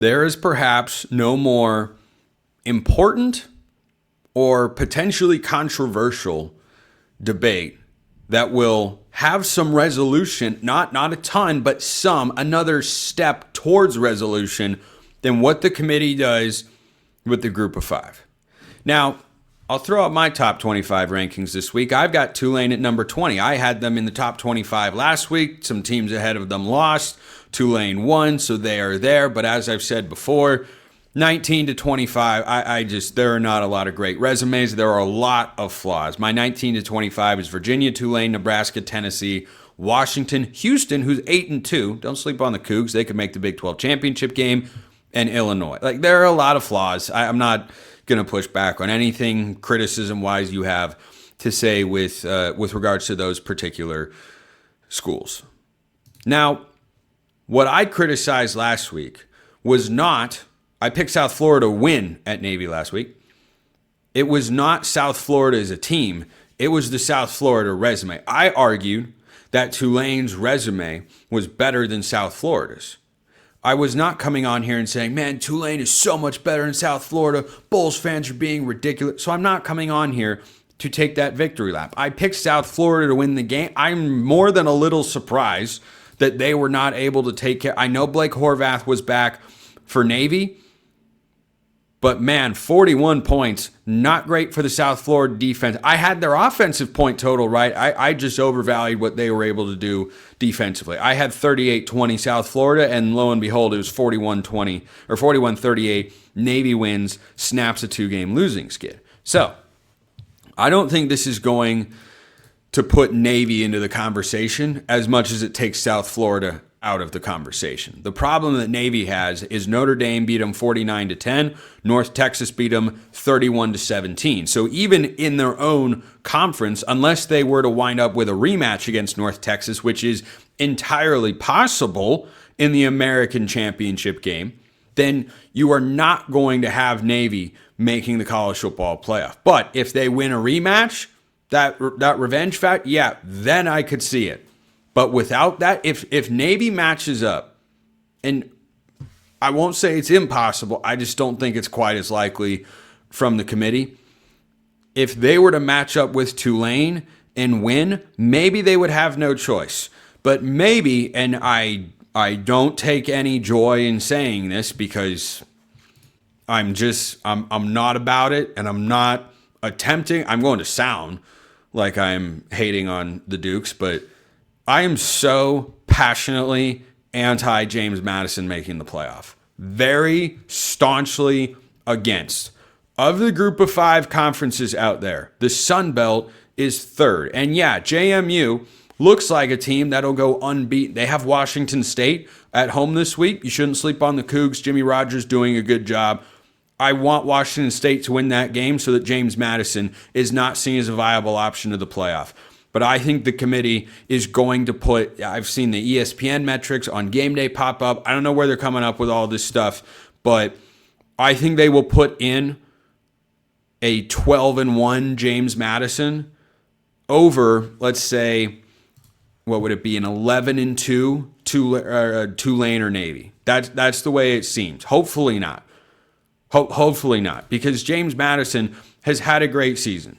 there is perhaps no more important or potentially controversial debate that will have some resolution, not a ton, but another step towards resolution than what the committee does with the group of five. Now, I'll throw out my top 25 rankings this week. I've got Tulane at number 20. I had them in the top 25 last week. Some teams ahead of them lost. Tulane won, so they are there. But as I've said before, 19 to 25, there are not a lot of great resumes. There are a lot of flaws. My 19 to 25 is Virginia, Tulane, Nebraska, Tennessee, Washington, Houston, who's 8-2. Don't sleep on the Cougs. They could make the Big 12 championship game. And Illinois. Like, there are a lot of flaws. I'm not going to push back on anything criticism-wise you have to say with regards to those particular schools. Now, what I criticized last week was not, I picked South Florida to win at Navy last week. It was not South Florida as a team. It was the South Florida resume. I argued that Tulane's resume was better than South Florida's. I was not coming on here and saying, man, Tulane is so much better in South Florida. Bulls fans are being ridiculous. So I'm not coming on here to take that victory lap. I picked South Florida to win the game. I'm more than a little surprised that they were not able to take care. I know Blake Horvath was back for Navy, but man, 41 points, not great for the South Florida defense. I had their offensive point total right. I just overvalued what they were able to do defensively. I had 38-20 South Florida, and lo and behold, it was 41-20 or 41-38. Navy wins, snaps a 2-game losing skid. So I don't think this is going to put Navy into the conversation as much as it takes South Florida out of the conversation. The problem that Navy has is Notre Dame beat them 49-10, North Texas beat them 31-17. So even in their own conference, unless they were to wind up with a rematch against North Texas, which is entirely possible in the American Championship game, then you are not going to have Navy making the college football playoff. But if they win a rematch, that revenge fact, yeah, then I could see it. But without that, if Navy matches up, and I won't say it's impossible, I just don't think it's quite as likely from the committee. If they were to match up with Tulane and win, maybe they would have no choice. But maybe, and I don't take any joy in saying this because I'm not about it, and I'm not attempting. I'm going to sound like I'm hating on the Dukes, but I am so passionately anti-James Madison making the playoff. Very staunchly against. Of the group of 5 conferences out there, the Sun Belt is third. And yeah, JMU looks like a team that'll go unbeaten. They have Washington State at home this week. You shouldn't sleep on the Cougs. Jimmy Rogers doing a good job. I want Washington State to win that game so that James Madison is not seen as a viable option to the playoff. But I think the committee is going to put, I've seen the ESPN metrics on game day pop up. I don't know where they're coming up with all this stuff, but I think they will put in a 12-1 James Madison over, let's say, what would it be, an 11-2 Tulane or Navy. That's the way it seems. Hopefully not. Hopefully not, because James Madison has had a great season.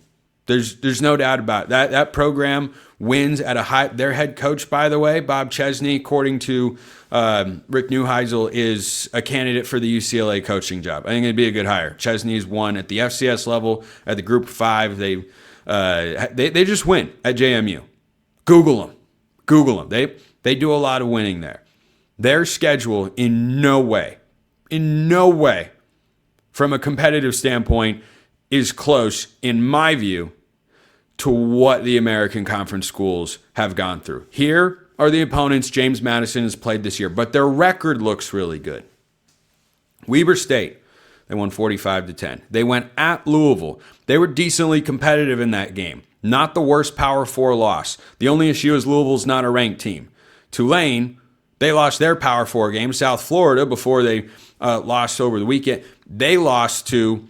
There's no doubt about it. That program wins at a high. Their head coach, by the way, Bob Chesney, according to Rick Neuheisel, is a candidate for the UCLA coaching job. I think it'd be a good hire. Chesney's won at the FCS level, at the Group of 5. They just win at JMU. Google them. They do a lot of winning there. Their schedule in no way, from a competitive standpoint, is close, in my view, to what the American Conference schools have gone through. Here are the opponents James Madison has played this year, but their record looks really good. Weber State, they won 45-10. They went at Louisville. They were decently competitive in that game. Not the worst Power 4 loss. The only issue is Louisville's not a ranked team. Tulane, they lost their Power 4 game. South Florida, before they lost over the weekend, they lost to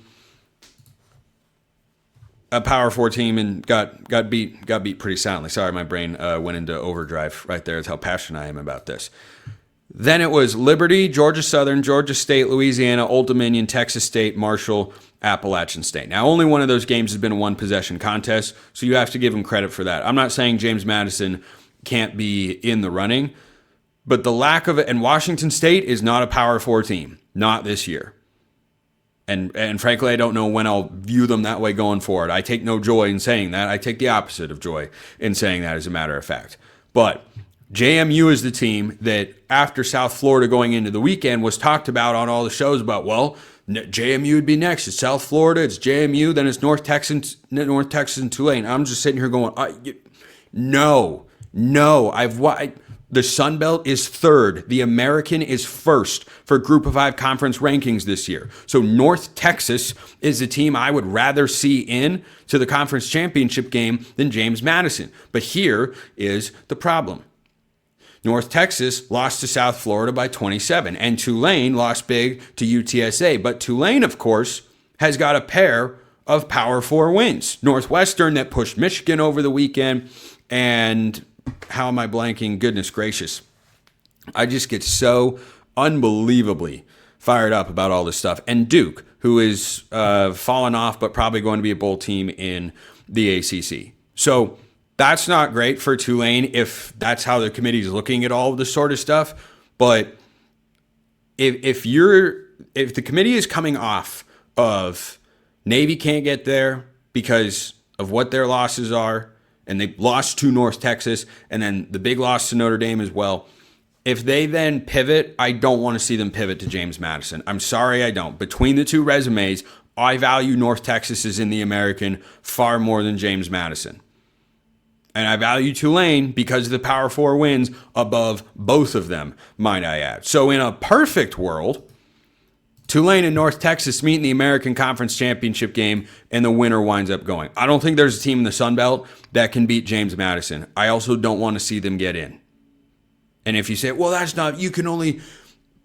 a Power 4 team and got beat pretty soundly. Sorry, my brain went into overdrive right there. That's how passionate I am about this. Then it was Liberty, Georgia Southern, Georgia State, Louisiana, Old Dominion, Texas State, Marshall, Appalachian State. Now, only one of those games has been a one-possession contest, so you have to give them credit for that. I'm not saying James Madison can't be in the running, but the lack of it, and Washington State is not a Power 4 team, not this year. And frankly, I don't know when I'll view them that way going forward. I take no joy in saying that. I take the opposite of joy in saying that, as a matter of fact. But JMU is the team that, after South Florida going into the weekend, was talked about on all the shows about, well, JMU would be next. It's South Florida, it's JMU, then it's North Texas and Tulane. I'm just sitting here going, no. The Sun Belt is third. The American is first for Group of 5 conference rankings this year. So North Texas is the team I would rather see in to the conference championship game than James Madison. But here is the problem. North Texas lost to South Florida by 27, and Tulane lost big to UTSA. But Tulane, of course, has got a pair of Power 4 wins. Northwestern that pushed Michigan over the weekend, and how am I blanking? Goodness gracious. I just get so unbelievably fired up about all this stuff. And Duke, who is fallen off, but probably going to be a bowl team in the ACC. So that's not great for Tulane if that's how the committee is looking at all of this sort of stuff. But if the committee is coming off of Navy can't get there because of what their losses are, and they lost to North Texas, and then the big loss to Notre Dame as well. If they then pivot, I don't want to see them pivot to James Madison. I'm sorry, I don't. Between the two resumes, I value North Texas as in the American far more than James Madison. And I value Tulane because of the Power 4 wins above both of them, might I add. So in a perfect world, Tulane and North Texas meet in the American Conference Championship game, and the winner winds up going. I don't think there's a team in the Sun Belt that can beat James Madison. I also don't want to see them get in. And if you say, well, that's not, you can only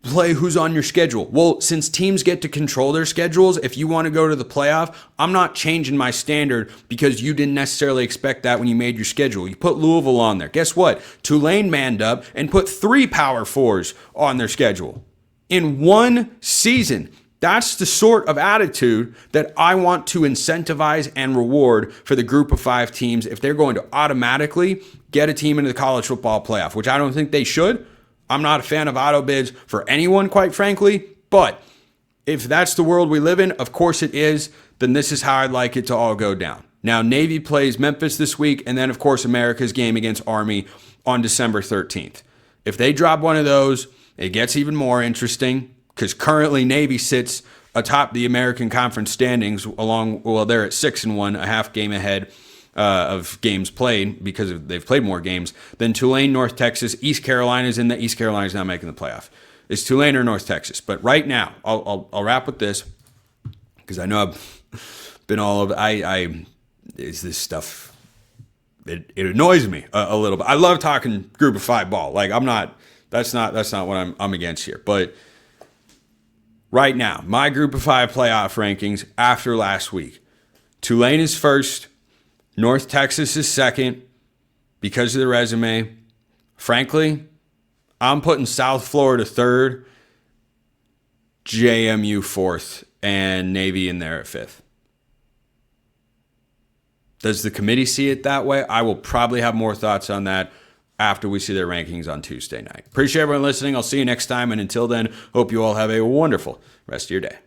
play who's on your schedule. Well, since teams get to control their schedules, if you want to go to the playoff, I'm not changing my standard because you didn't necessarily expect that when you made your schedule. You put Louisville on there. Guess what? Tulane manned up and put 3 Power 4s on their schedule in one season. That's the sort of attitude that I want to incentivize and reward for the Group of 5 teams if they're going to automatically get a team into the college football playoff, which I don't think they should. I'm not a fan of auto bids for anyone, quite frankly, but if that's the world we live in, of course it is, then this is how I'd like it to all go down. Now, Navy plays Memphis this week, and then, of course, America's game against Army on December 13th. If they drop one of those, it gets even more interesting because currently Navy sits atop the American Conference standings they're at 6-1, a half game ahead of games played because they've played more games than Tulane, North Texas. East Carolina's in the East Carolina's not making the playoff. It's Tulane or North Texas. But right now, I'll wrap with this because I know I've been all over. Is this stuff? It annoys me a little bit. I love talking Group of 5 ball. Like that's not what I'm against here. But right now, my Group of 5 playoff rankings after last week: Tulane is first, North Texas is second because of the resume. Frankly, I'm putting South Florida third, JMU fourth, and Navy in there at fifth. Does the committee see it that way? I will probably have more thoughts on that after we see their rankings on Tuesday night. Appreciate everyone listening. I'll see you next time. And until then, hope you all have a wonderful rest of your day.